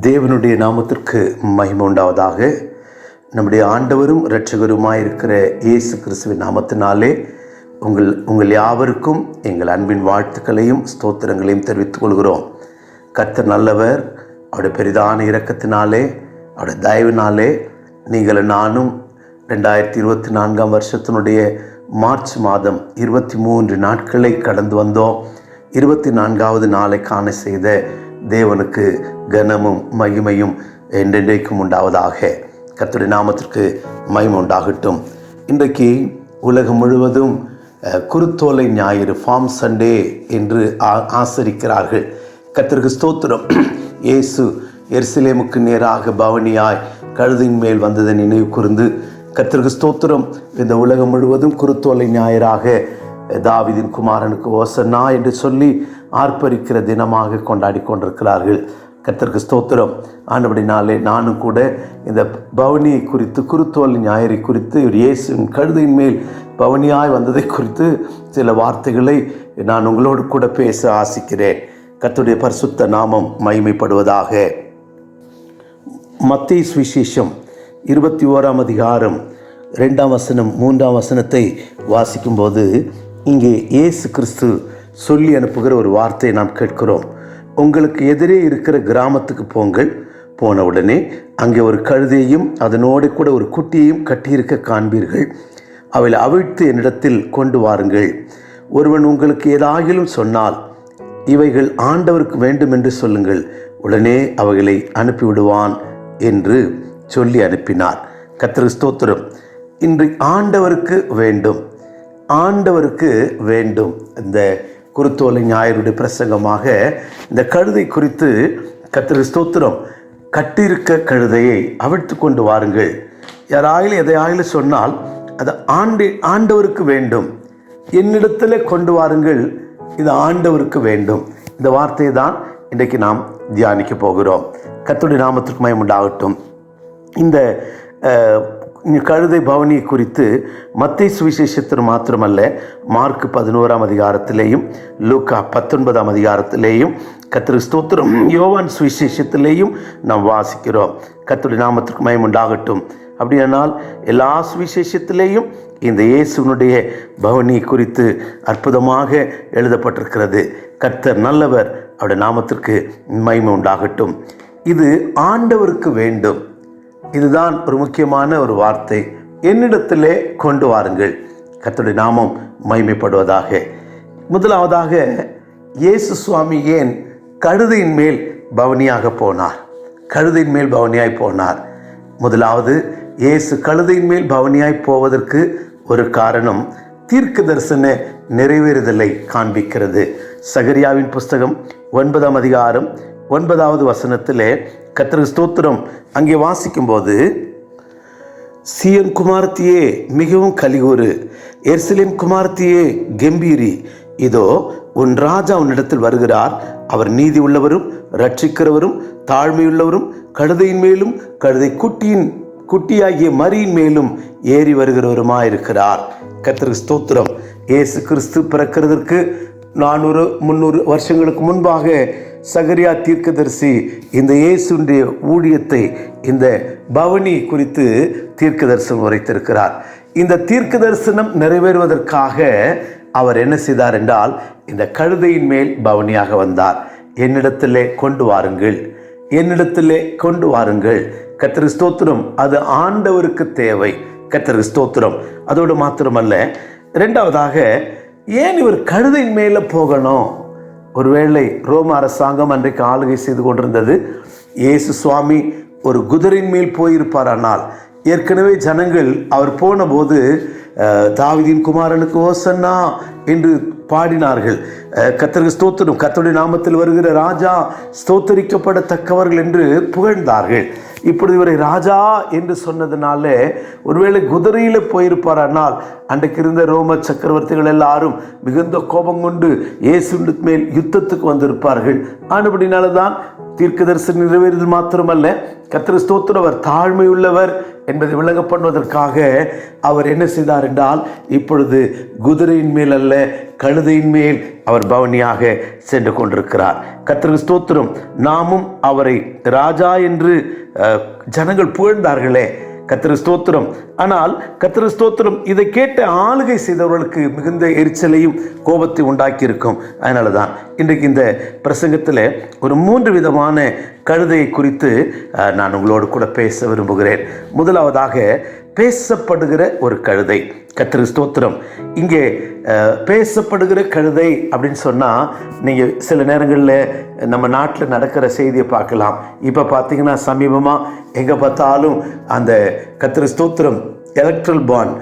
தேவனுடைய நாமத்திற்கு மகிமை உண்டாவதாக. நம்முடைய ஆண்டவரும் இரட்சகருமாயிருக்கிற இயேசு கிறிஸ்துவின் நாமத்தினாலே உங்கள் யாவருக்கும் எங்கள் அன்பின் வாழ்த்துக்களையும் ஸ்தோத்திரங்களையும் தெரிவித்துக் கொள்கிறோம். கர்த்தர் நல்லவர். அவருடைய பெரிதான இரக்கத்தினாலே, அவருடைய தயவினாலே நீங்கள் நானும் 2024 வருஷத்தினுடைய மார்ச் மாதம் 23 நாட்களை கடந்து வந்தோம். 24வது நாளை காண செய்த தேவனுக்கு கனமும் மகிமையும் என்றென்றைக்கும் உண்டாவதாக. கர்த்தருடைய நாமத்திற்கு மகிமை உண்டாகட்டும். இன்றைக்கு உலகம் முழுவதும் குருத்தோலை ஞாயிறு, ஃபார்ம் சண்டே என்று ஆசரிக்கிறார்கள். கர்த்தருக்கு ஸ்தோத்திரம். இயேசு எருசலேமுக்கு நேராக பவனியாய் கழுதின் மேல் வந்ததை நினைவு கூர்ந்து கர்த்தருக்கு ஸ்தோத்திரம். இந்த உலகம் முழுவதும் குருத்தோலை ஞாயிறாக தாவீதின் குமாரனுக்கு ஓசன்னா என்று சொல்லி ஆர்ப்பரிக்கிற தினமாக கொண்டாடி கொண்டிருக்கிறார்கள். கர்த்தருக்கு ஸ்தோத்திரம். ஆனபடினாலே நானும் கூட இந்த பவனியை குறித்து, குருத்தோலை ஞாயிறை குறித்து, இயேசுவின் கழுதையின் மேல் பவனியாய் வந்ததை குறித்து சில வார்த்தைகளை நான் உங்களோடு கூட பேச ஆசிக்கிறேன். கர்த்தருடைய பரிசுத்த நாமம் மகிமைப்படுவதாக. மத்தேயு சுவிசேஷம் 21ஆம் அதிகாரம் 2ஆம் வசனம் 3ஆம் வசனத்தை வாசிக்கும்போது இங்கே இயேசு கிறிஸ்து சொல்லி அனுப்புகிற ஒரு வார்த்தையை நாம் கேட்கிறோம். உங்களுக்கு எதிரே இருக்கிற கிராமத்துக்கு போங்கள். போன உடனே அங்கே ஒரு கழுதையையும் அதனோடு கூட ஒரு குட்டியையும் கட்டியிருக்க காண்பீர்கள். அவளை அவிழ்த்து என்னிடத்தில் கொண்டு வாருங்கள். ஒருவன் உங்களுக்கு ஏதாகிலும் சொன்னால் இவைகள் ஆண்டவருக்கு வேண்டும் என்று சொல்லுங்கள், உடனே அவைகளை அனுப்பிவிடுவான் என்று சொல்லி அனுப்பினார். கர்த்தருக்கு ஸ்தோத்திரம். இன்று ஆண்டவருக்கு வேண்டும், ஆண்டவருக்கு வேண்டும். இந்த குருத்தோலை ஞாயிறுடைய பிரசங்கமாக இந்த கழுதை குறித்து கர்த்தருக்கு ஸ்தோத்திரம். கட்டியிருக்க கழுதையை அவிழ்த்து கொண்டு வாருங்கள். யாராயிலும் எதையாயிலும் சொன்னால் அது ஆண்டவருக்கு வேண்டும், என்னிடத்தில் கொண்டு வாருங்கள், இது ஆண்டவருக்கு வேண்டும். இந்த வார்த்தையை தான் இன்றைக்கு நாம் தியானிக்க போகிறோம். கர்த்தருடைய நாமத்திற்கு மகிமை உண்டாகட்டும். இந்த கழுதை பவனி குறித்து மத்தேயு சுவிசேஷத்தில் மாத்திரமல்ல, மார்க் 11ஆம் அதிகாரத்திலேயும், லூக்கா 19ஆம் அதிகாரத்திலேயும், கர்த்தருக்கு ஸ்தோத்திரம், யோவான் சுவிசேஷத்திலேயும் நாம் வாசிக்கிறோம். கர்த்தருடைய நாமத்திற்கு மகிமை உண்டாகட்டும். அப்படியானால் எல்லா சுவிசேஷத்திலேயும் இந்த இயேசுனுடைய பவனி குறித்து அற்புதமாக எழுதப்பட்டிருக்கிறது. கர்த்தர் நல்லவர், அவருடைய நாமத்திற்கு மகிமை உண்டாகட்டும். இது ஆண்டவருக்கு வேண்டும். இதுதான் ஒரு முக்கியமான ஒரு வார்த்தை. என்னிடத்திலே கொண்டு வாருங்கள். கர்த்தருடைய நாமம் மகிமைப்படுவதாக. முதலாவதாக, இயேசு சுவாமி ஏன் கழுதையின் மேல் பவனியாக போனார்? கழுதையின் மேல் பவனியாய் போனார். முதலாவது, இயேசு கழுதையின் மேல் பவனியாய் போவதற்கு ஒரு காரணம் தீர்க்க தரிசன நிறைவேறுதலை காண்பிக்கிறது. சகரியாவின் புஸ்தகம் 9ஆம் அதிகாரம் 9வது வசனத்திலே கர்த்தருக்கு ஸ்தோத்திரம் அங்கே வாசிக்கும்போது, சீயோன் குமாரத்தியே மிகவும் கலிகூறு, எருசலேம் குமாரத்தியே கம்பீரி, இதோ உன் ராஜா உன்னிடத்தில் வருகிறார். அவர் நீதி உள்ளவரும் இரட்சிக்கிறவரும் தாழ்மையுள்ளவரும் கழுதையின் மேலும் கழுதை குட்டியாகிய மரியின் மேலும் ஏறி வருகிறவருமாயிருக்கிறார். கர்த்தருக்கு ஸ்தோத்திரம். இயேசு கிறிஸ்து பிறக்கிறதற்கு 400-300 வருஷங்களுக்கு முன்பாக சகரியா தீர்க்கதரிசி இந்த இயேசுடைய ஊழியத்தை, இந்த பவனி குறித்து தீர்க்க தரிசனம் உரைத்திருக்கிறார். இந்த தீர்க்க தரிசனம் நிறைவேறுவதற்காக அவர் என்ன செய்தார் என்றால், இந்த கழுதையின் மேல் பவனியாக வந்தார். என்னிடத்திலே கொண்டு வாருங்கள், என்னிடத்திலே கொண்டு வாருங்கள். கர்த்தருக்கு ஸ்தோத்திரம். அது ஆண்டவருக்கு தேவை. கர்த்தருக்கு ஸ்தோத்திரம். அதோடு மாத்திரமல்ல, இரண்டாவதாக, ஏன் இவர் கழுதையின் மேலே போகணும்? ஒருவேளை ரோம அரசாங்கம் அன்றைக்கு ஆளுகை செய்து கொண்டிருந்தது. இயேசு சுவாமி ஒரு குதிரையின் மேல் போயிருப்பார். ஆனால் ஏற்கனவே ஜனங்கள் அவர் போன போது தாவீதின் குமாரனுக்கு ஓசன்னா என்று பாடினார்கள். கர்த்தருக்கு ஸ்தோத்திரம், கர்த்தருடைய நாமத்தில் வருகிற ராஜா ஸ்தோத்தரிக்கப்படத்தக்கவர்கள் என்று புகழ்ந்தார்கள். இப்பொழுது இவரை ராஜா என்று சொன்னதுனால ஒருவேளை குதிரையில் போயிருப்பார். ஆனால் அன்றைக்கு இருந்த ரோம சக்கரவர்த்திகள் எல்லாரும் மிகுந்த கோபம் கொண்டு இயேசு மேல் யுத்தத்துக்கு வந்திருப்பார்கள். ஆனபடினால தான் தீர்க்க தரிசனம் நிறைவேறுதல் மாத்திரமல்ல, கர்த்தருக்கு ஸ்தோத்திரம், அவர் தாழ்மையுள்ளவர் என்பதை விளங்க பண்ணுவதற்காக அவர் என்ன செய்தார் என்றால், இப்பொழுது குதிரையின் மேல் அல்ல கழுதையின் மேல் அவர் பவனியாக சென்று கொண்டிருக்கிறார். கர்த்தருக்கு ஸ்தோத்திரம். நாமும் அவரை ராஜா என்று ஜனங்கள் புகழ்ந்தார்களே, கர்த்தருக்கு ஸ்தோத்திரம். ஆனால் கர்த்தருக்கு ஸ்தோத்திரம், இதை கேட்ட ஆளுகை செய்தவர்களுக்கு மிகுந்த எரிச்சலையும் கோபத்தை உண்டாக்கி இருக்கும். அதனால தான் இன்றைக்கு இந்த பிரசங்கத்தில் ஒரு 3 விதமான கழுதையை குறித்து நான் உங்களோடு கூட பேச விரும்புகிறேன். முதலாவதாக பேசப்படுகிற ஒரு கழுதை. கர்த்தருக்கு ஸ்தோத்திரம். இங்கே பேசப்படுகிற கழுதை அப்படின்னு சொன்னால், நீங்கள் சில நேரங்களில் நம்ம நாட்டில் நடக்கிற செய்தியை பார்க்கலாம். இப்போ பார்த்தீங்கன்னா சமீபமாக எங்கே பார்த்தாலும் அந்த கர்த்தருக்கு ஸ்தோத்திரம் எலக்ட்ரல் பாண்ட்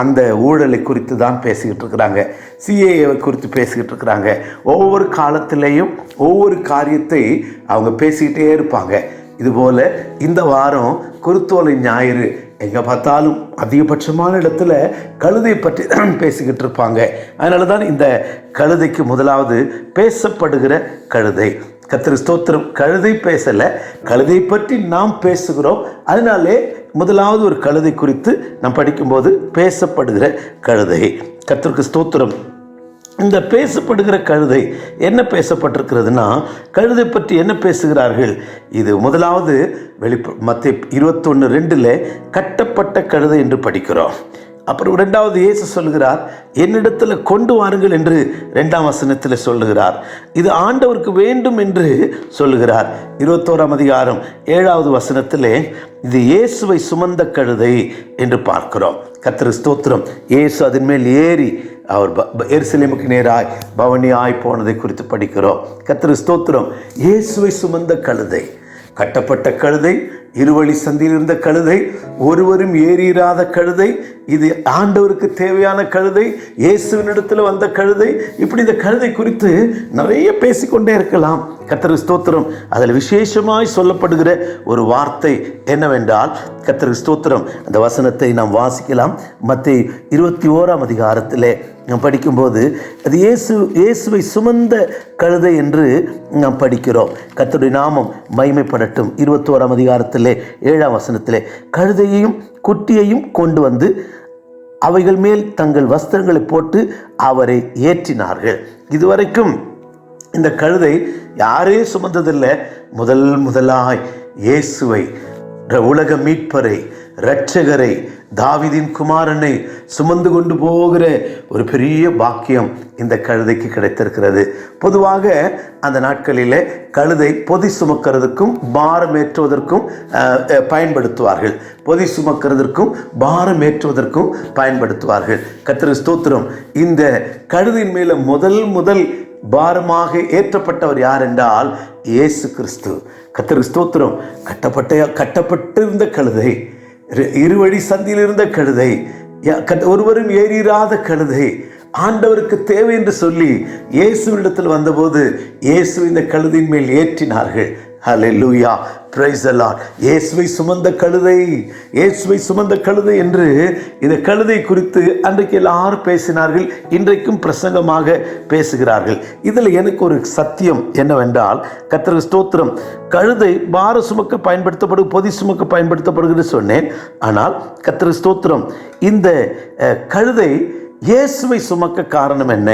அந்த ஊழலை குறித்து தான் பேசிக்கிட்டு இருக்கிறாங்க. சிஏஏவை குறித்து பேசிக்கிட்டு இருக்கிறாங்க. ஒவ்வொரு காலத்திலையும் ஒவ்வொரு காரியத்தை அவங்க பேசிக்கிட்டே இருப்பாங்க. இதுபோல் இந்த வாரம் குருத்தோலை ஞாயிறு எங்கே பார்த்தாலும் அதிகபட்சமான இடத்துல கழுதை பற்றி தான் பேசிக்கிட்டு இருப்பாங்க. அதனால தான் இந்த கழுதைக்கு முதலாவது பேசப்படுகிற கழுதை. கர்த்தருக்கு ஸ்தோத்திரம். கழுதை பேசலை, கழுதை பற்றி நாம் பேசுகிறோம். அதனாலே முதலாவது ஒரு கழுதை குறித்து நாம் படிக்கும்போது பேசப்படுகிற கழுதை. கர்த்தருக்கு ஸ்தோத்திரம். இந்த பேசப்படுகிற கழுதை என்ன பேசப்பட்டிருக்கிறதுனா, கழுதை பற்றி என்ன பேசுகிறார்கள்? இது முதலாவது மத்தேயு 21:2 கட்டப்பட்ட கழுதை என்று படிக்கிறோம். அப்புறம் 2வது இயேசு சொல்லுகிறார், என்னிடத்தில் கொண்டு வாருங்கள் என்று 2ஆம் வசனத்தில் சொல்லுகிறார். இது ஆண்டவருக்கு வேண்டும் என்று சொல்லுகிறார். 21ஆம் அதிகாரம் 7வது வசனத்திலே இது இயேசுவை சுமந்த கழுதை என்று பார்க்கிறோம். கர்த்தருக்கு ஸ்தோத்திரம். இயேசு அதன் மேல் ஏறி அவர் எருசலேமுக்கு நேராய் பவனியாய் போனதை குறித்து படிக்கிறோம். கர்த்தருக்கு ஸ்தோத்திரம். இயேசுவை சுமந்த கழுதை, கட்டப்பட்ட கழுதை, இருவழி சந்தியில் இருந்த கழுதை, ஒருவரும் ஏறியிராத கழுதை, இது ஆண்டவருக்கு தேவையான கழுதை, இயேசுவினிடத்தில் வந்த கழுதை. இப்படி இந்த கழுதை குறித்து நிறைய பேசிக்கொண்டே இருக்கலாம். கர்த்தருக்கு ஸ்தோத்திரம். அதில் விசேஷமாய் சொல்லப்படுகிற ஒரு வார்த்தை என்னவென்றால், கர்த்தருக்கு ஸ்தோத்திரம், அந்த வசனத்தை நாம் வாசிக்கலாம். மத்தேயு 21ஆம் அதிகாரத்திலே நாம் படிக்கும்போது அது இயேசுவை சுமந்த கழுதை என்று நாம் படிக்கிறோம். கர்த்தருடைய நாமம் மகிமைப்படட்டும். 21ஆம் அதிகாரத்திலே 7ஆம் வசனத்திலே கழுதையையும் குட்டியையும் கொண்டு வந்து அவைகள் மேல் தங்கள் வஸ்திரங்களை போட்டு அவரை ஏற்றினார்கள். இதுவரைக்கும் இந்த கழுதை யாரே சுமந்ததில்லை. முதலாய் இயேசுவை, உலக மீட்பரை, இரட்சகரை, தாவீதின் குமாரனை சுமந்து கொண்டு போகிற ஒரு பெரிய பாக்கியம் இந்த கழுதைக்கு கிடைத்திருக்கிறது. பொதுவாக அந்த நாட்களில் கழுதை பொதி சுமக்கிறதுக்கும் பாரம் ஏற்றுவதற்கும் பயன்படுத்துவார்கள். பொதி சுமக்கிறதற்கும் பாரம் ஏற்றுவதற்கும் பயன்படுத்துவார்கள். கர்த்தருக்கு ஸ்தோத்திரம். இந்த கழுதையின் மேலே முதல் பாரமாக ஏற்றப்பட்டவர் யார் என்றால் இயேசு கிறிஸ்து. கர்த்தருக்கு ஸ்தோத்திரம். கட்டப்பட்டிருந்த கழுதை, இருவழி சந்தியில் இருந்த கழுதை, ஒருவரும் ஏறிராத கழுதை, ஆண்டவருக்கு தேவை என்று சொல்லி இயேசுவிடத்தில் வந்தபோது இயேசு இந்த கழுதையின் மேல் ஏற்றினார்கள். ஹல்லேலூயா, பிரைஸ் தி லார்ட். இயேசுவை சுமந்த கழுதை, இயேசுவை சுமந்த கழுதை என்று இந்த கழுதை குறித்து அன்றைக்கு எல்லாரும் பேசினார்கள். இன்றைக்கும் பிரசங்கமாக பேசுகிறார்கள். இதில் எனக்கு ஒரு சத்தியம் என்னவென்றால், கர்த்தருக்கு ஸ்தோத்திரம், கழுதை பார சுமக்க பயன்படுத்தப்படும், பொதி சுமக்க பயன்படுத்தப்படுகிறது சொன்னேன். ஆனால் கர்த்தருக்கு ஸ்தோத்திரம், இந்த கழுதை இயேசுவை சுமக்க காரணம் என்ன?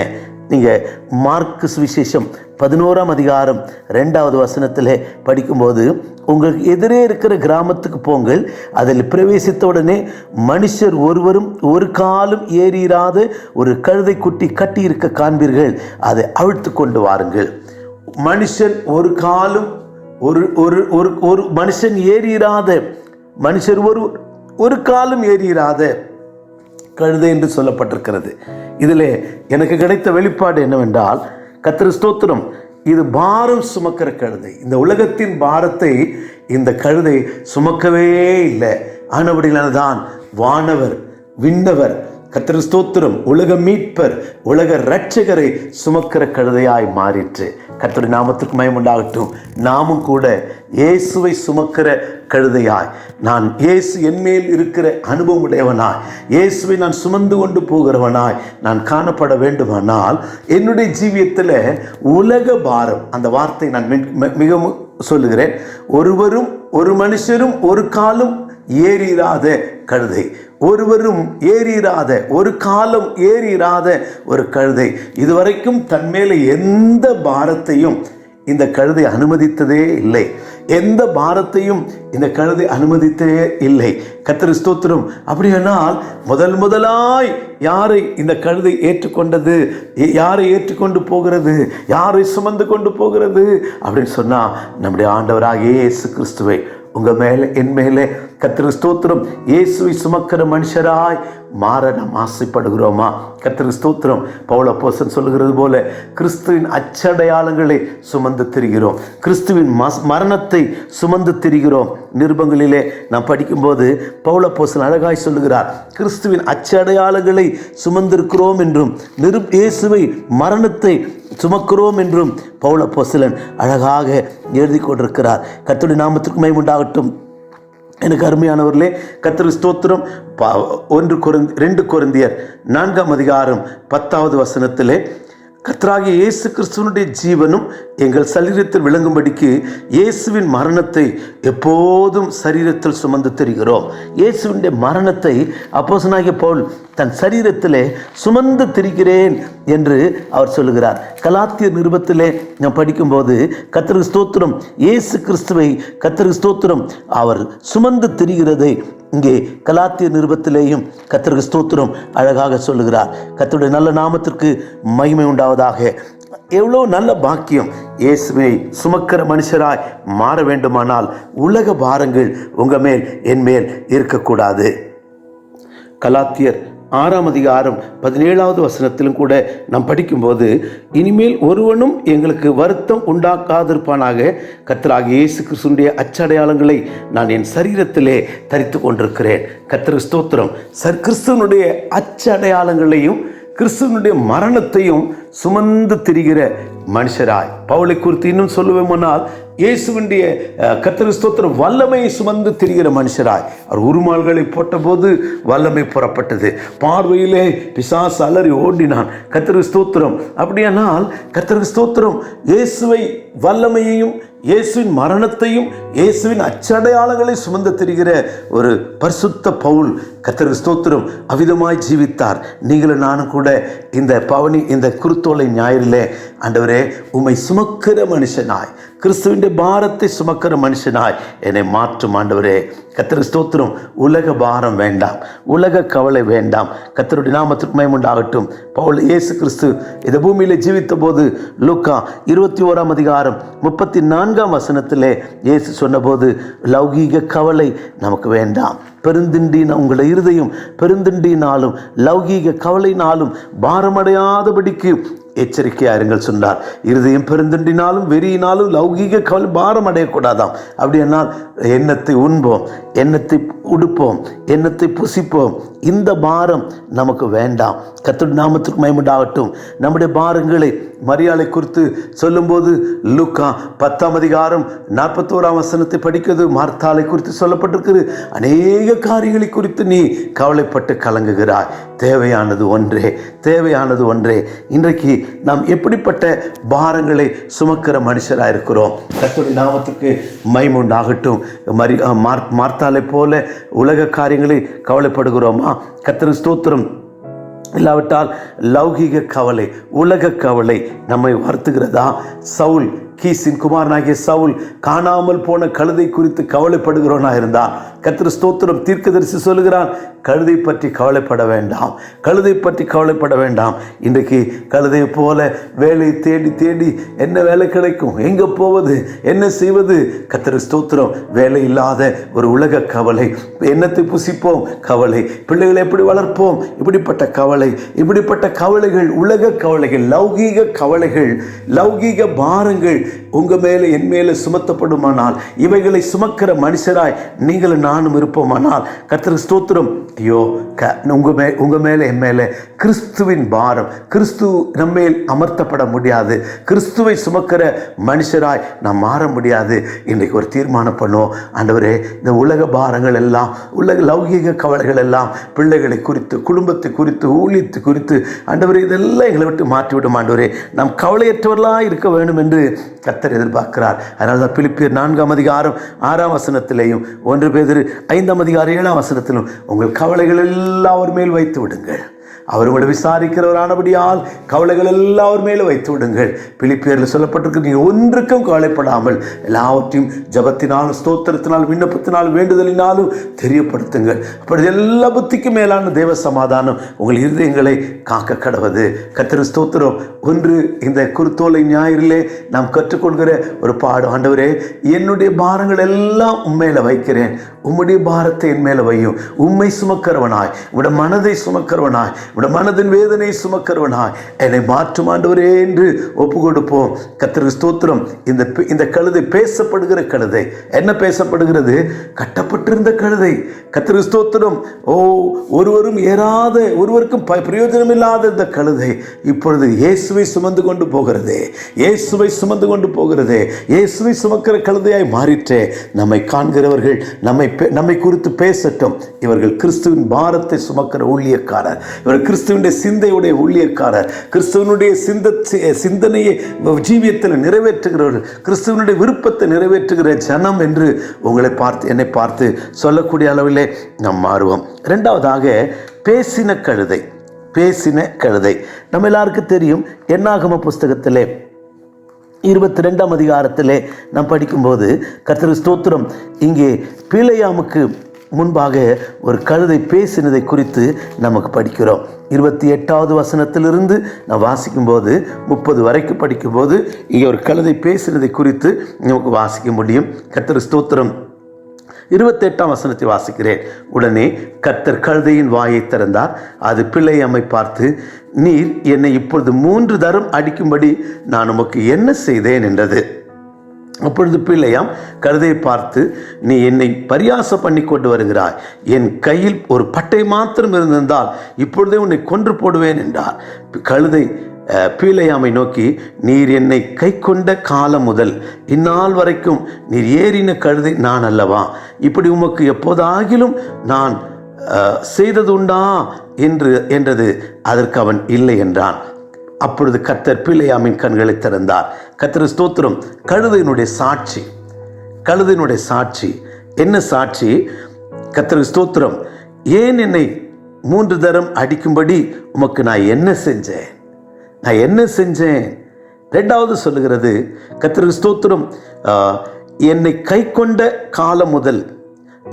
நீங்கள் மார்க்கு சுவிசேஷம் 11ஆம் அதிகாரம் 2வது வசனத்தில் படிக்கும்போது, உங்களுக்கு எதிரே இருக்கிற கிராமத்துக்கு போங்கள், அதில் பிரவேசித்தவுடனே மனுஷர் ஒருவரும் ஒரு காலும் ஏறிராத ஒரு கழுதை குட்டி கட்டி இருக்க காண்பீர்கள், அதை அவிழ்த்து கொண்டு வாருங்கள். மனுஷன் ஒரு காலும் ஒரு மனுஷன் ஏறிராத, மனுஷர் ஒரு காலும் ஏறிராத கழுதை என்று சொல்லப்பட்டிருக்கிறது. இதில் எனக்கு கிடைத்த வெளிப்பாடு என்னவென்றால், கர்த்தருக்கு ஸ்தோத்திரம், இது பாரம் சுமக்கிற கழுதை. இந்த உலகத்தின் பாரத்தை இந்த கழுதை சுமக்கவே இல்லை. ஆனபடியால் தான் வானவர், விண்ணவர், கர்த்தருக்கு ஸ்தோத்திரம், உலக மீட்பர், உலக இரட்சகரை சுமக்கிற கழுதையாய் மாறிற்று. கர்த்தருடைய நாமத்துக்கு மகிமை உண்டாகட்டும். நாமும் கூட இயேசுவை சுமக்கிற கழுதையாய், நான் இயேசு என்மேல் இருக்கிற அனுபவம் உடையவனாய், இயேசுவை நான் சுமந்து கொண்டு போகிறவனாய் நான் காணப்பட வேண்டுமானால் என்னுடைய ஜீவியத்தில் உலக பாரம், அந்த வார்த்தை நான் மிகவும் சொல்லுகிறேன், ஒருவரும் ஒரு மனுஷரும் ஒரு காலும் ஏறிராத கழுதை, ஒருவரும் ஏறிராத, ஒரு காலம் ஏறிராத ஒரு கழுதை. இதுவரைக்கும் தன் மேலே எந்த பாரத்தையும் இந்த கழுதை அனுமதித்ததே இல்லை. எந்த பாரத்தையும் இந்த கழுதை அனுமதித்தே இல்லை. கர்த்தர் ஸ்தோத்திரம். அப்படியானால் முதலாய் யாரை இந்த கழுதை ஏற்றுக்கொண்டது, யாரை ஏற்றுக்கொண்டு போகிறது, யாரை சுமந்து கொண்டு போகிறது அப்படின்னு சொன்னா நம்முடைய ஆண்டவராகிய இயேசு கிறிஸ்துவை. உங்க மேலே என் மேலே கர்த்தர் ஸ்தோத்திரம் இயேசுவை சுமக்கிற மனுஷராய் மாற நாம் ஆசைப்படுகிறோமா? கர்த்தர் ஸ்தோத்திரம். பவுல் அப்போஸ்தலன் சொல்லுகிறது போல கிறிஸ்துவின் அச்சடையாளங்களை சுமந்து திரிகிறோம், கிறிஸ்துவின் மரணத்தை சுமந்து திரிகிறோம். நிருபங்களிலே நாம் படிக்கும்போது பவுல் அப்போஸ்தலன் அழகாய் சொல்லுகிறார், கிறிஸ்துவின் அச்சடையாளங்களை சுமந்திருக்கிறோம் என்றும் இயேசுவை மரணத்தை சுமக்கிறோம் என்றும் பவுல் அப்போஸ்தலன் அழகாக எழுதி கொண்டிருக்கிறார். கர்த்தருடைய நாமத்திற்கு மகிமை உண்டாகட்டும். எனக்கு அருமையானவர்களே, கர்த்தர் ஸ்தோத்திரம். 2 கொரிந்தியர் 4ஆம் அதிகாரம் 10வது வசனத்திலே கர்த்தராகிய இயேசு கிறிஸ்துவினுடைய ஜீவனும் எங்கள் சரீரத்தில் விளங்கும்படிக்கு இயேசுவின் மரணத்தை எப்போதும் சரீரத்தில் சுமந்து திரிகிறோம். இயேசுவினுடைய மரணத்தை அப்போஸ்தலனாகிய பவுல் தன் சரீரத்திலே சுமந்து திரிகிறேன் என்று அவர் சொல்லுகிறார். கலாத்தியர் நிருபத்திலே நாம் படிக்கும்போது கர்த்தருக்கு ஸ்தோத்திரம் இயேசு கிறிஸ்துவை கர்த்தருக்கு ஸ்தோத்திரம் அவர் சுமந்து திரிகிறதை இங்கே கலாத்தியர் நிருபத்திலேயும் கர்த்தருக்கு ஸ்தோத்திரம் அழகாக சொல்லுகிறார். கர்த்தருடைய நல்ல நாமத்திற்கு மகிமை உண்டாவதாக. எவ்வளோ நல்ல பாக்கியம்! இயேசுவை சுமக்கிற மனுஷராய் மாற வேண்டுமானால் உலக பாரங்கள் உங்க மேல் என் மேல் இருக்கக்கூடாது. கலாத்தியர் 6ஆம் அதிகாரம் 17வது வசனத்திலும் கூட நாம் படிக்கும்போது, இனிமேல் ஒருவனும் எங்களுக்கு வருத்தம் உண்டாக்காதிருப்பானாக, கர்த்தராகிய இயேசு கிறிஸ்துவினுடைய அச்சடையாளங்களை நான் என் சரீரத்திலே தரித்து கொண்டிருக்கிறேன். கர்த்தருக்கு ஸ்தோத்திரம். கிறிஸ்துவனுடைய அச்சடையாளங்களையும் கிறிஸ்துவனுடைய மரணத்தையும் சுமந்து திரிகிற மனுஷராய். பவுலை குறித்து இன்னும் சொல்லுவேமானால் இயேசுவினுடைய கர்த்தருக்கு ஸ்தோத்திரம் வல்லமையை சுமந்து திரிகிற மனுஷராய். அவர் உருமால்களை போட்டபோது வல்லமை புறப்பட்டது, பார்வையிலே பிசாசு அலறி ஓடினான். கர்த்தருக்கு ஸ்தோத்திரம். அப்படியானால் கர்த்தருக்கு ஸ்தோத்திரம் இயேசுவை வல்லமையையும் இயேசுவின் மரணத்தையும் இயேசுவின் அச்சடையாளங்களை சுமந்து திரிகிற ஒரு பரிசுத்த பவுல் கர்த்தருக்கு ஸ்தோத்திரம் அவிதமாய் ஜீவித்தார். நீங்களும் நானும் கூட இந்த பவனி இந்த குருத்தோலை ஞாயிறிலே ஆண்டவரே உம்மை சுமக்கிற மனுஷனாய், கிறிஸ்துவின் பாரத்தை சுமக்கிற மனுஷனாய் என்னை மாற்றும் ஆண்டவரே. கர்த்தருக்கு ஸ்தோத்திரம். உலக பாரம் வேண்டாம், உலக கவலை வேண்டாம். கர்த்தருடைய நாமத்திற்கு மகிமை உண்டாகட்டும். பவுல் இயேசு கிறிஸ்து இந்த பூமியிலே ஜீவித்த போது லூக்கா 21ஆம் அதிகாரம் 34ஆம் வசனத்திலே இயேசு சொன்னபோது, லௌகீக கவலை நமக்கு வேண்டாம், பெருந்திண்டின உங்களுடைய இருதயம் பெருந்திண்டினாலும் லௌகீக கவலையினாலும் பாரமடையாதபடிக்கு எச்சரிக்கையாக இருங்கள் சொன்னார். இருதயம் பெருந்திண்டினாலும் வெறியினாலும் லௌகீக கவலை பாரம் அடையக்கூடாதாம். அப்படி என்னால் எண்ணத்தை உண்போம், எண்ணத்தை உடுப்போம், எண்ணத்தை புசிப்போம், இந்த பாரம் நமக்கு வேண்டாம். கர்த்தருடைய நாமத்துக்கு மகிமை உண்டாகட்டும். நம்முடைய பாரங்களை மரியாதை குறித்து சொல்லும்போது லூக்கா 10ஆம் அதிகாரம் 41ஆம் வசனத்தை படிக்கிறது. மார்த்தாளை குறித்து சொல்லப்பட்டிருக்கிறது. அநேக காரியங்களை குறித்து நீ கவலைப்பட்டு கலங்குகிறாய். தேவையானது ஒன்றே, தேவையானது ஒன்றே. இன்றைக்கு நாம் எப்படிப்பட்ட பாரங்களை சுமக்கிற மனுஷராக இருக்கிறோம்? கர்த்தருடைய நாமத்துக்கு மகிமை உண்டாகட்டும். மார்த்தாளை போல உலக காரியங்களை கவலைப்படுகிறோமா? கர்த்தருக்கு ஸ்தோத்திரம். இல்லாவிட்டால் லௌகீக கவலை, உலக கவலை நம்மை வருத்துகிறதா? சவுல், கீசின் குமாரனாகிய சவுல் காணாமல் போன கழுதை குறித்து கவலைப்படுகிறவனா இருந்தான். கர்த்தர் ஸ்தோத்திரம். தீர்க்கதரிசி சொல்லுகிறான், கழுதை பற்றி கவலைப்பட வேண்டாம், கழுதை பற்றி கவலைப்பட வேண்டாம். இன்றைக்கு கழுதை போல வேலையை தேடி தேடி என்ன வேலை கிடைக்கும், எங்கே போவது, என்ன செய்வது? கர்த்தர் ஸ்தோத்திரம். வேலை இல்லாத ஒரு உலக கவலை, எண்ணத்தை புசிப்போம் கவலை, பிள்ளைகளை எப்படி வளர்ப்போம் இப்படிப்பட்ட கவலை, இப்படிப்பட்ட கவலைகள், உலக கவலைகள், லௌகீக கவலைகள், லௌகீக பாரங்கள் உங்க மேலே என் மேலே சுமத்தப்படுமானால், இவைகளை சுமக்கிற மனுஷராய் நீங்களும் நானும் இருப்போமானால், கர்த்தர் ஸ்தோத்திரம். ஐயோ, உங்க மேலே என் மேலே கிறிஸ்துவின் பாரம், கிறிஸ்து நம்மேல் அமர்த்தப்பட முடியாது. கிறிஸ்துவை சுமக்கிற மனுஷராய் நாம் மாற முடியாது. இன்றைக்கு ஒரு தீர்மானம் பண்ணுவோம். ஆண்டவரே, இந்த உலக பாரங்கள் எல்லாம், உலக லௌகீக கவலைகள் எல்லாம், பிள்ளைகளை குறித்து, குடும்பத்தை குறித்து, ஊழியத்தை குறித்து, ஆண்டவரே இதெல்லாம் எங்களை விட்டு மாற்றிவிடும். ஆண்டவரே, நாம் கவலையற்றவர்களாக இருக்க வேண்டும் என்று கர்த்தர் எதிர்பார்க்கிறார். அதனால தான் பிலிப்பியர் 4:6 1 பேதுரு 5:7 உங்கள் கவலைகள் எல்லாம் அவர் மேல் வைத்து விடுங்கள், அவர் உங்களை விசாரிக்கிறவரானபடியால் கவலைகள் எல்லாம் அவர் மேலே வைத்து விடுங்கள். பிலிப்பியரில் சொல்லப்பட்டிருக்கு, நீங்கள் ஒன்றுக்கும் கவலைப்படாமல் எல்லாவற்றையும் ஜபத்தினாலும் ஸ்தோத்திரத்தினாலும் விண்ணப்பத்தினாலும் வேண்டுதலினாலும் தெரியப்படுத்துங்கள். அப்படி எல்லா புத்திக்கும் மேலான தேவ சமாதானம் உங்கள் இருதயங்களை காக்க கடவது. கர்த்தர் ஸ்தோத்திரம். ஒன்று, இந்த குருத்தோலை ஞாயிறிலே நாம் கற்றுக்கொள்கிற ஒரு பாடு, ஆண்டவரே என்னுடைய பாரங்கள் எல்லாம் உண்மையில வைக்கிறேன், உம்முடைய பாரத்தை என் மேலே வையும், உண்மை சுமக்கிறவனாய், உடைய மனதை சுமக்கிறவனாய், உடைய மனதின் வேதனை சுமக்கிறவனாய் என்னை மாற்றும் ஆண்டவரே என்று ஒப்பு கொடுப்போம். கர்த்தருக்கு ஸ்தோத்திரம். இந்த கழுதை பேசப்படுகிற கழுதை. என்ன பேசப்படுகிறது? கட்டப்பட்டிருந்த கழுதை. கர்த்தருக்கு ஸ்தோத்திரம். ஒருவரும் ஏறாத, ஒருவருக்கும் பிரயோஜனம் இல்லாத இந்த கழுதை இப்பொழுது இயேசுவை சுமந்து கொண்டு போகிறதே, இயேசுவை சுமந்து கொண்டு போகிறதே, இயேசுவை சுமக்கிற கழுதையாய் மாறிற்றே. நம்மை காண்கிறவர்கள் நம்மை குறித்து பேசட்டும், இவர்கள் கிறிஸ்துவின் பாரத்தை சுமக்கிற ஊழியக்காரர், இவர்கள் கிறிஸ்துவனுடைய சிந்தையுடைய ஊழியக்காரர், கிறிஸ்துவனுடைய சிந்தனையை ஜீவியத்தில் நிறைவேற்றுகிறவர்கள், கிறிஸ்துவனுடைய விருப்பத்தை நிறைவேற்றுகிற ஜனம் என்று உங்களை பார்த்து, என்னை பார்த்து சொல்லக்கூடிய அளவிலே நாம் மாறுவோம். இரண்டாவதாக, பேசின கழுதை. பேசின கழுதை நம்ம எல்லாருக்கும் தெரியும். என்னாகம புஸ்தகத்திலே 22 நாம் படிக்கும்போது கர்த்தருக்கு ஸ்தோத்திரம், இங்கே பிலேயாமுக்கு முன்பாக ஒரு கழுதை பேசினதை குறித்து நமக்கு படிக்கிறோம். 28 நான் வாசிக்கும்போது 30 வரைக்கும் படிக்கும்போது இங்கே ஒரு கழுதை பேசினதை குறித்து நமக்கு வாசிக்க முடியும். கர்த்தருக்கு ஸ்தோத்திரம். 28 வாசிக்கிறேன். உடனே கர்த்தர் கழுதையின் வாயை திறந்தார். அது பிலேயாமை பார்த்து, நீர் என்னை இப்பொழுது 3 தரம் அடிக்கும்படி நான் உமக்கு என்ன செய்தேன் என்றது. அப்பொழுது பிலேயாம் கழுதையை பார்த்து, நீ என்னை பரியாசம் பண்ணி கொண்டு வருகிறாய், என் கையில் ஒரு பட்டை மாத்திரம் இருந்திருந்தால் இப்பொழுதே உன்னை கொன்று போடுவேன் என்றார். கழுதை பிலேயாமை நோக்கி, நீர் என்னை கை கொண்ட காலம் முதல் இந்நாள் வரைக்கும் நீர் ஏறின கழுதை நான் அல்லவா? இப்படி உமக்கு எப்போதாகிலும் நான் செய்ததுண்டா என்றது. அதற்கு அவன் இல்லை என்றான். அப்பொழுது கர்த்தர் பிலேயாமின் கண்களை திறந்தார். கர்த்தர் ஸ்தோத்திரம். கழுதையினுடைய சாட்சி. கழுதையினுடைய சாட்சி என்ன சாட்சி? கர்த்தர் ஸ்தோத்திரம். ஏன் என்னை 3 தரம் அடிக்கும்படி உமக்கு நான் என்ன செஞ்சேன்? நான் என்ன செஞ்சேன்? ரெண்டாவது சொல்லுகிறது, கர்த்தருக்கு ஸ்தோத்திரம், என்னை கை கொண்ட காலம் முதல்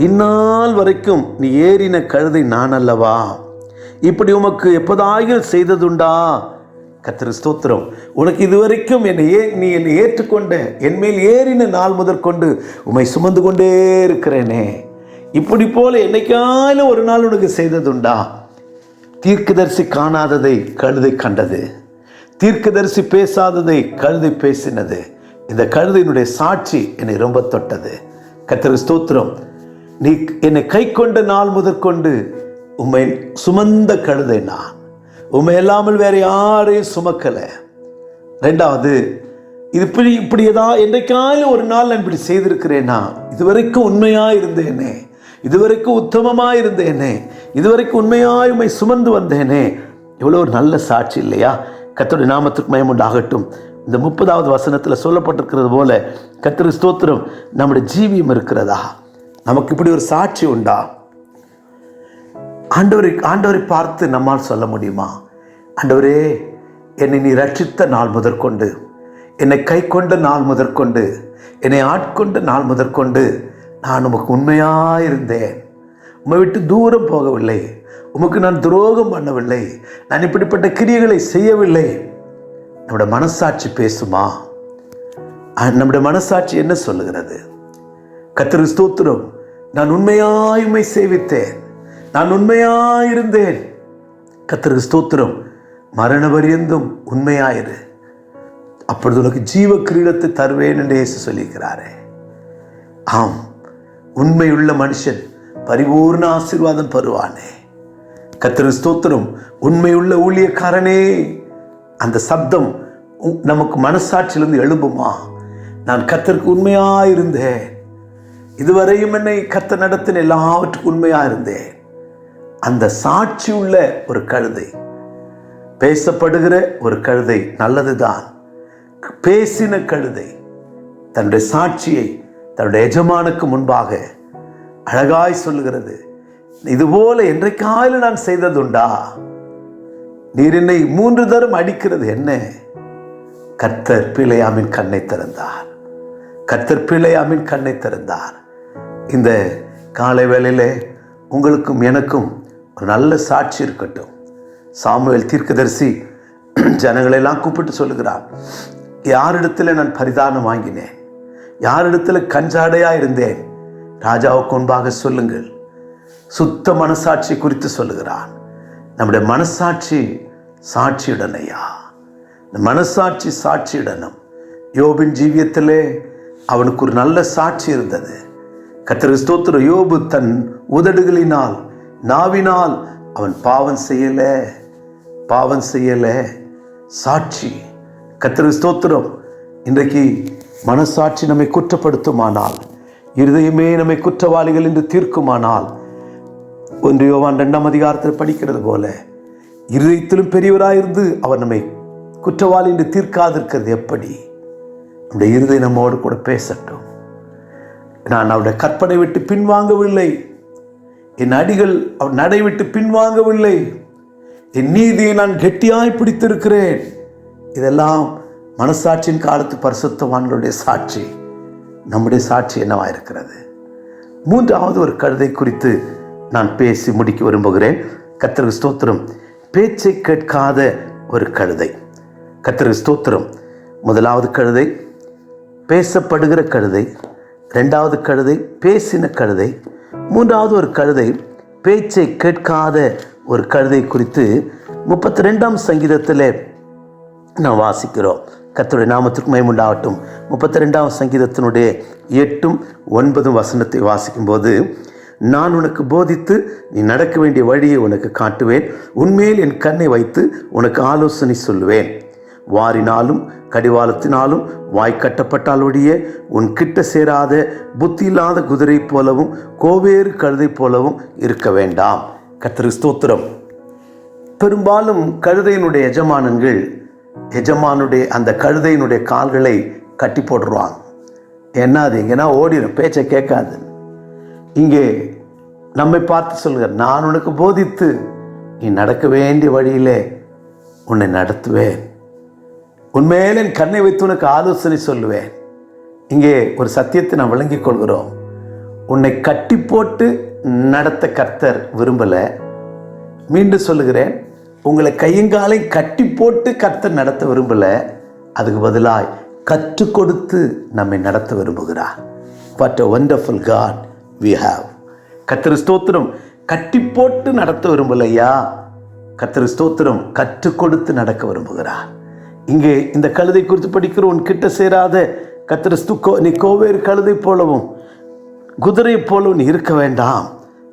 இந்நாள் வரைக்கும் நீ ஏறின கழுதை நான் அல்லவா? இப்படி உமக்கு எப்போதாகில் செய்ததுண்டா? கர்த்தருக்கு ஸ்தோத்திரம். உனக்கு இதுவரைக்கும் நீ என்னை ஏற்றுக்கொண்ட, என் மேல் ஏறின நாள் முதற்கொண்டு உம்மை சுமந்து கொண்டே இருக்கிறேனே, இப்படி போல என்னைக்காலும் ஒரு நாள் உனக்கு செய்ததுண்டா? தீர்க்கதரிசி காணாததை கழுதை கண்டது, தீர்க்கதரிசி பேசாததை கழுதை பேசினது. இந்த கழுதையினுடைய சாட்சி என்னை ரொம்ப தொட்டது. கர்த்தருக்கு ஸ்தோத்திரம். நீ என்னை கை கொண்ட நாள் முதற்கொண்டு உம்மை சுமந்த கழுதை நான், உண்மை இல்லாமல் வேற யாரையும் சுமக்கலை. ரெண்டாவது, இது இப்படி ஏதாவது என்றைக்காலும் ஒரு நாள் நான் இப்படி செய்திருக்கிறேன்னா, இதுவரைக்கும் உண்மையாக இருந்தேனே, இதுவரைக்கும் உத்தமமாக இருந்தேனே, இதுவரைக்கும் உண்மையாய் உண்மை சுமந்து வந்தேனே. எவ்வளோ ஒரு நல்ல சாட்சி இல்லையா? கர்த்தருடைய நாமத்துக்கு மகிமை உண்டாகட்டும். இந்த 30 சொல்லப்பட்டிருக்கிறது போல கர்த்தருக்கு ஸ்தோத்திரம், நம்முடைய ஜீவியம் இருக்கிறதா? நமக்கு இப்படி ஒரு சாட்சி உண்டா? ஆண்டவரை பார்த்து நம்மால் சொல்ல முடியுமா? ஆண்டவரே, என்னை நீ ரட்சித்த நாள் முதற்கொண்டு, என்னை கை கொண்ட நாள் முதற்கொண்டு, என்னை ஆட்கொண்ட நாள் முதற்கொண்டு நான் உமக்கு உண்மையாயிருந்தேன், உம்மை விட்டு தூரம் போகவில்லை, உமக்கு நான் துரோகம் பண்ணவில்லை, நான் இப்படிப்பட்ட கிரியைகளை செய்யவில்லை. நம்முடைய மனசாட்சி பேசுமா? நம்முடைய மனசாட்சி என்ன சொல்லுகிறது? கர்த்தருக்கு ஸ்தோத்திரம். நான் உண்மையாய் உம்மை சேவித்தேன், நான் உண்மையாயிருந்தேன். கர்த்தருக்கு ஸ்தோத்திரம். மரண பரியந்தம் உண்மையாயிரு, அப்பொழுது உனக்கு ஜீவ கிரீடத்தை தருவேன் என்று இயேசு சொல்லியிருக்கிறாரே. ஆம், உண்மையுள்ள மனுஷன் பரிபூர்ண ஆசீர்வாதம் பெறுவானே. கர்த்தருக்கு ஸ்தோத்திரம். உண்மையுள்ள ஊழியக்காரனே, அந்த சப்தம் நமக்கு மனசாட்சியிலிருந்து எழும்புமா? நான் கர்த்தருக்கு உண்மையாயிருந்தேன், இதுவரையும் என்னை கர்த்தர் நடத்தின எல்லாவற்றுக்கும் உண்மையாயிருந்தேன். அந்த சாட்சி உள்ள ஒரு கழுதை, பேசப்படுகிற ஒரு கழுதை நல்லதுதான். பேசின கழுதை, தன்னுடைய சாட்சியை தன்னுடைய எஜமானுக்கு முன்பாக அழகாய் சொல்லுகிறது. இதுபோல என்றைக்காயிலும் நான் செய்ததுண்டா? நீர் என்னை 3 தரம் அடிக்கிறது என்ன? கர்த்தர் பிலேயாமின் கண்ணை திறந்தார். கர்த்தர் பிலேயாமின் கண்ணை திறந்தார். இந்த காலை வேளையிலே உங்களுக்கும் எனக்கும் ஒரு நல்ல சாட்சி இருக்கட்டும். சாமுவேல் தீர்க்கதரிசி ஜனங்களெல்லாம் கூப்பிட்டு சொல்லுகிறார், யாரிடத்தில் நான் பரிதானம் வாங்கினேன், யாரிடத்தில் கஞ்சாடையா இருந்தேன், ராஜாவுக்கு முன்பாக சொல்லுங்கள். சுத்த மனசாட்சி குறித்து சொல்லுகிறான். நம்முடைய மனசாட்சி சாட்சியுடனையா? மனசாட்சி சாட்சியுடனும். யோபின் ஜீவியத்திலே அவனுக்கு ஒரு நல்ல சாட்சி இருந்தது. கர்த்தருக்கு ஸ்தோத்திரம். யோபு தன் உதடுகளினால் நாவினால் அவன் பாவம் செய்யல. சாட்சி. கர்த்தருக்கு ஸ்தோத்திரம். இன்றைக்கு மனசாட்சி நம்மை குற்றப்படுத்துமானால், இருதயமே நம்மை குற்றவாளிகள் என்று தீர்க்குமானால், 1 யோவான் 2ஆம் அதிகாரத்தில் படிக்கிறது போல, இருதயத்திலும் பெரியவராயிருந்து அவர் நம்மை குற்றவாளி என்று தீர்க்காதிருக்கிறது எப்படி? நம்முடைய இருதயம் நம்மோடு கூட பேசட்டும். நான் அவருடைய கற்பனை விட்டு பின்வாங்கவில்லை, என் அடிகள் அவர் நடை விட்டு பின்வாங்கவில்லை, என் நீதியை நான் கெட்டியாய் பிடித்திருக்கிறேன். இதெல்லாம் மனசாட்சியின் காலத்து பரிசுத்தவான்களுடைய சாட்சி. நம்முடைய சாட்சி என்னவாயிருக்கிறது? 3வது ஒரு கழுதை குறித்து நான் பேசி முடிக்க விரும்புகிறேன். கர்த்தருக்கு ஸ்தோத்திரம். பேச்சை கேட்காத ஒரு கழுதை. கர்த்தருக்கு ஸ்தோத்திரம். 1வது கழுதை பேசப்படுகிற கழுதை, 2வது கழுதை பேசின கழுதை, 3வது ஒரு கழுதை பேச்சை கேட்காத ஒரு கழுதை குறித்து 32ஆம் சங்கீதத்தில் நாம் வாசிக்கிறோம். கர்த்தருடைய நாமத்திற்கு மகிமை உண்டாகட்டும். 32ஆம் சங்கீதத்தினுடைய 8ம் 9ம் வசனத்தை வாசிக்கும்போது, நான் உனக்கு போதித்து நீ நடக்க வேண்டிய வழியை உனக்கு காட்டுவேன், உன்மேல் என் கண்ணை வைத்து உனக்கு ஆலோசனை சொல்லுவேன். வாரினாலும் கடிவாளத்தினாலும் வாய் கட்டப்பட்டால் ஒழிய உன் கிட்ட சேராத புத்தி இல்லாத குதிரை போலவும் கோவேறு கழுதை போலவும் இருக்க வேண்டாம். கர்த்தருக்கு ஸ்தோத்திரம். பெரும்பாலும் கழுதையினுடைய எஜமானுடைய அந்த கழுதையினுடைய கால்களை கட்டி போட்டுருவாங்க. ஏன்னா அது எங்கன்னா ஓடிடும், பேச்சை கேட்காது. இங்கே நம்மை பார்த்து சொல்கிறார், நான் உனக்கு போதித்து நீ நடக்க வேண்டிய வழியிலே உன்னை நடத்துவேன், உன்மேல் என் கண்ணை வைத்து உனக்கு ஆலோசனை சொல்லுவேன். இங்கே ஒரு சத்தியத்தை நான் விளங்கிக் கொள்கிறோம். உன்னை கட்டி போட்டு நடத்த கர்த்தர் விரும்பலை. மீண்டும் சொல்லுகிறேன், உங்களை கையங்காலை கட்டி போட்டு கர்த்தர் நடத்த விரும்பலை. அதுக்கு பதிலாய் கற்றுக் கொடுத்து நம்மை நடத்த விரும்புகிறார். What a wonderful God we have. கர்த்தருக்கு ஸ்தோத்திரம். கட்டி போட்டு நடத்த விரும்பலையா? கர்த்தருக்கு ஸ்தோத்திரம். கற்றுக் கொடுத்து நடக்க விரும்புகிறார். இங்கே இந்த கழுதை குறித்து படிக்கிற, உன் கிட்ட சேராத நீ கோவேறு கழுதை போலவும் குதிரை போலவும் நீ இருக்க வேண்டாம்.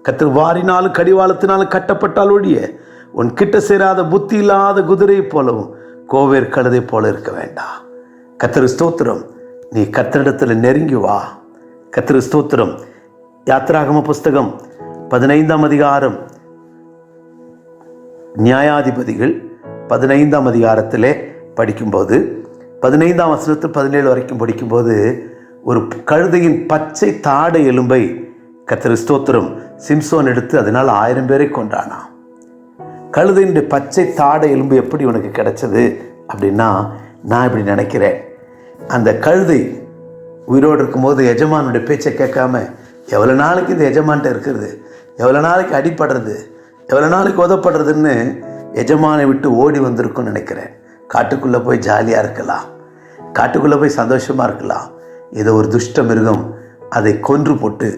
கர்த்தர் வாரினாலும் கடிவாளத்தினாலும் கட்டப்பட்டால் ஒழிய உன் கிட்ட சேராத புத்தி இல்லாத குதிரை போலவும் கோவேறு கழுதை போல இருக்க வேண்டாம். கர்த்தருக்கு ஸ்தோத்திரம். நீ கர்த்தரிடத்தில் நெருங்கி வா. கர்த்தருக்கு ஸ்தோத்திரம். யாத்திராகம புஸ்தகம் 15ஆம் அதிகாரம், நியாயாதிபதிகள் 15ஆம் அதிகாரத்திலே படிக்கும்போது 15ஆம் வசனத்தில் 17 வரைக்கும் படிக்கும்போது, ஒரு கழுதையின் பச்சை தாடை எலும்பை கர்த்தருக்கு ஸ்தோத்திரம் சிம்சோன் எடுத்து அதனால் 1000 பேரை கொண்டானான். கழுதையினுடைய பச்சை தாடை எலும்பு எப்படி உனக்கு கிடைச்சது அப்படின்னா, நான் இப்படி நினைக்கிறேன், அந்த கழுதை உயிரோடு இருக்கும்போது எஜமானுடைய பேச்சை கேட்காம எவ்வளோ நாளைக்கு இந்த எஜமான்ட்ட இருக்கிறது, எவ்வளோ நாளைக்கு அடிப்படுறது, எவ்வளோ நாளைக்கு உதப்படுறதுன்னு எஜமானை விட்டு ஓடி வந்திருக்குன்னு நினைக்கிறேன். காட்டுக்குள்ளே போய் ஜாலியாக இருக்கலாம், காட்டுக்குள்ளே போய் சந்தோஷமாக இருக்கலாம். ஏதோ ஒரு துஷ்ட மிருகம் அதை கொன்று போட்டு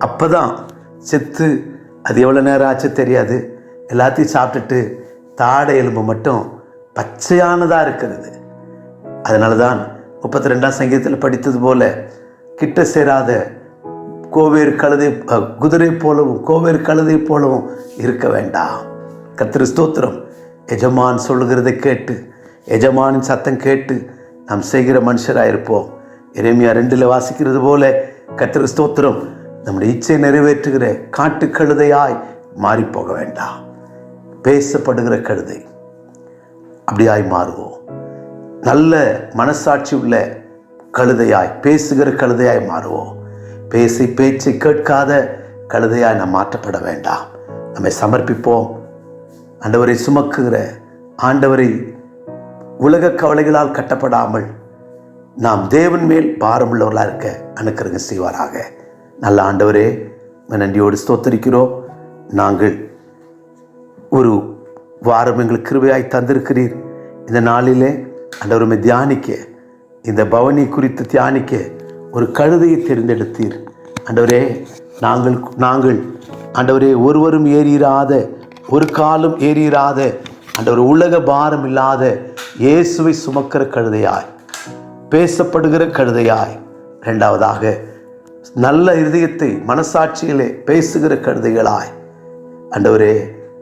அப்போ தான் செத்து, அது எவ்வளோ நேரம் ஆச்சு தெரியாது, எல்லாத்தையும் சாப்பிட்டுட்டு தாடை எலும்பு மட்டும் பச்சையானதாக இருக்கிறது. அதனால தான் 32ஆம் சங்கீதத்தில் படித்தது போல, கிட்ட சேராத கோவேறு கழுதை குதிரை போலவும் கோவேறு கழுதை போலவும் இருக்க வேண்டாம். கர்த்தருக்கு ஸ்தோத்திரம். எஜமான் சொல்லுகிறதை கேட்டு, எஜமானின் சத்தம் கேட்டு நாம் செய்கிற மனுஷராக இருப்போம். எரேமியா 2 வாசிக்கிறது போல, கர்த்தருக்கு ஸ்தோத்திரம், நம்முடைய இச்சை நிறைவேற்றுகிற காட்டு கழுதையாய் மாறி போக வேண்டாம். பேசப்படுகிற கழுதை அப்படியாய் மாறுவோம். நல்ல மனசாட்சி உள்ள கழுதையாய், பேசுகிற கழுதையாய் மாறுவோம். பேச்சை கேட்காத கழுதையாய் நாம் மாற்றப்பட வேண்டாம். நம்மை சமர்ப்பிப்போம். ஆண்டவரை சுமக்குகிற ஆண்டவரை உலக கவலைகளால் கட்டப்படாமல் நாம் தேவன் மேல் பாரமுள்ளவர்களாக இருக்க அனுக்கிரக செய்வாராக. நல்ல ஆண்டவரே, நன்றியோடு ஸ்தோத்தரிக்கிறோம். நாங்கள் ஒரு வாரம் எங்களுக்கு கிருபையாய் தந்திருக்கிறீர். இந்த நாளிலே ஆண்டவரை தியானிக்க, இந்த பவனி குறித்து தியானிக்க ஒரு கழுதையை தேர்ந்தெடுத்தீர். ஆண்டவரே, நாங்கள் ஆண்டவரே ஒருவரும் ஏறிராத, ஒரு காலம் ஏறிராத ஆண்டவர் உலக பாரம் இல்லாத இயேசுவை சுமக்கிற கழுதையாய், பேசப்படுகிற கழுதையாய், இரண்டாவதாக நல்ல இருதயத்தை மனசாட்சியிலே பேசுகிற கழுதைகளாய், ஆண்டவரே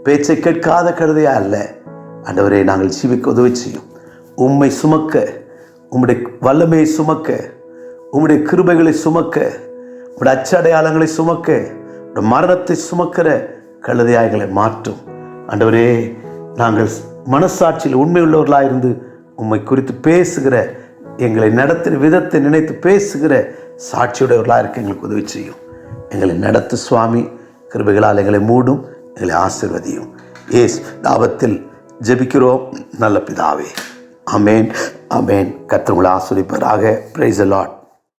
பேச்சை கேட்காத கழுதையா அல்ல. ஆண்டவரே, நாங்கள் ஜீவிக்க உதவி செய்யும். உம்மை சுமக்க, உம்முடைய வல்லமையை சுமக்க, உம்முடைய கிருபைகளை சுமக்க, உம்முடைய அச்சடையாளங்களை சுமக்க, உம்முடைய மரணத்தை சுமக்கிற கழுதையாய்களை மாற்றும். ஆண்டவரே, நாங்கள் மனசாட்சியில் உண்மை உள்ளவர்களாக இருந்து உம்மை குறித்து பேசுகிற, எங்களை நடத்துகிற விதத்தை நினைத்து பேசுகிற சாட்சியுடையவர்களாக இருக்க எங்களுக்கு உதவி செய்யும். எங்களை நடத்து சுவாமி. கிருபைகளால் எங்களை மூடும், எங்களை ஆசீர்வதியும். இயேசு நாமத்தில் ஜெபிக்கிறோம் நல்ல பிதாவே. ஆமென், ஆமென். கர்த்தர் உங்களை ஆசீர்வதிப்பாராக. Praise the Lord.